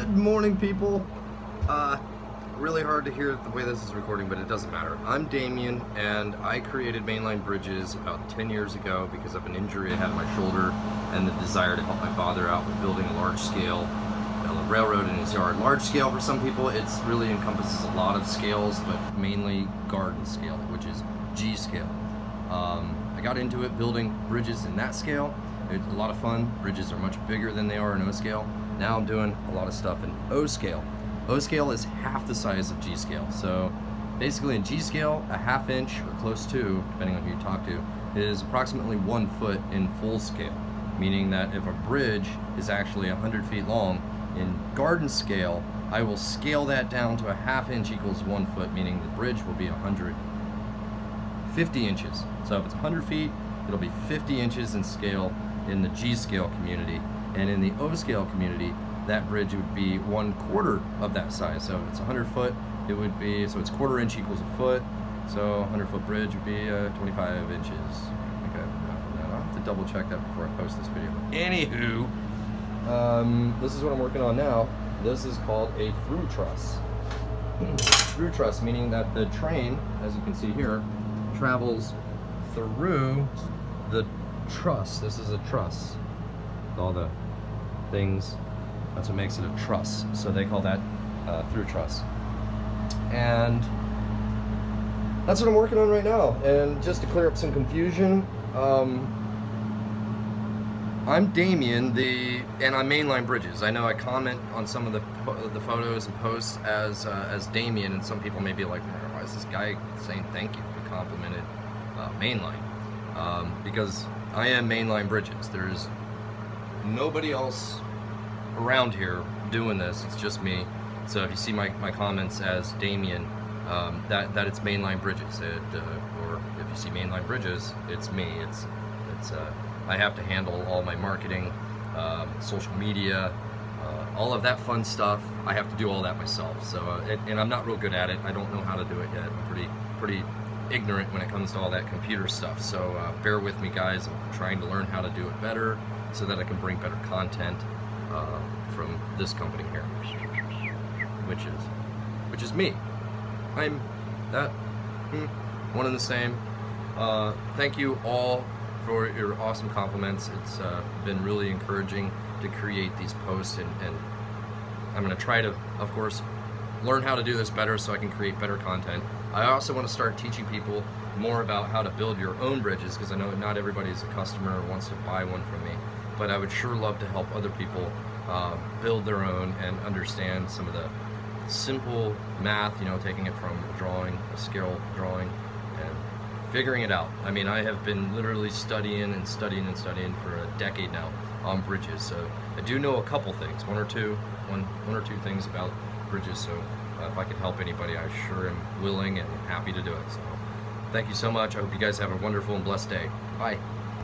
Good morning, people. Really hard to hear the way this is recording, but it doesn't matter. I'm Damian, and I created Mainlinebridges about 10 years ago because of an injury I had on my shoulder and the desire to help my father out with building a large-scale railroad in his yard. Large scale for some people, it's really encompasses a lot of scales, but mainly garden scale, which is G scale. I got into it building bridges in that scale. It's a lot of fun. Bridges are much bigger than they are in O scale. Now I'm doing a lot of stuff in O scale. O scale is half the size of G scale. So basically in G scale, a ½ inch or close to, depending on who you talk to, is approximately 1 foot in full scale. Meaning that if a bridge is actually 100 feet long, in garden scale, I will scale that down to a ½ inch equals 1 foot, meaning the bridge will be 150 inches. So if it's 100 feet, it'll be 50 inches in scale in the G scale community. And in the O scale community, that bridge would be 1/4 of that size. So if it's 100 foot, it would be, so it's 1/4 inch equals a foot. So a 100-foot bridge would be 25 inches. Okay, I'll have to double check that before I post this video. Anywho, this is what I'm working on now. This is called a through truss. Through truss, meaning that the train, as you can see here, travels through the truss. This is a truss. All the things, that's what makes it a truss. So they call that through truss. And that's what I'm working on right now. And just to clear up some confusion, I'm Damian, and I'm Mainlinebridges. I know I comment on some of the photos and posts as Damian, and some people may be like, why is this guy saying thank you? He complimented Mainline. Because I am Mainlinebridges. There's nobody else around here doing this. It's just me. So if you see my comments as Damian, that it's Mainlinebridges. Or if you see Mainlinebridges, it's me. It's I have to handle all my marketing, social media, all of that fun stuff. I have to do all that myself. So, and I'm not real good at it. I don't know how to do it yet. I'm pretty ignorant when it comes to all that computer stuff. So bear with me, guys. I'm trying to learn how to do it better so that I can bring better content from this company here, which is me. I'm that one and the same. Thank you all for your awesome compliments. It's been really encouraging to create these posts, and I'm going to try to, of course, learn how to do this better so I can create better content. I also want to start teaching people more about how to build your own bridges, because I know not everybody's a customer or wants to buy one from me, but I would sure love to help other people build their own and understand some of the simple math, you know, taking it from drawing, a scale drawing, and figuring it out. I mean, I have been literally studying for a decade now on bridges, so I do know a couple things, one or two things about bridges. So if I can help anybody, I sure am willing and happy to do it. So thank you so much. I hope you guys have a wonderful and blessed day. Bye.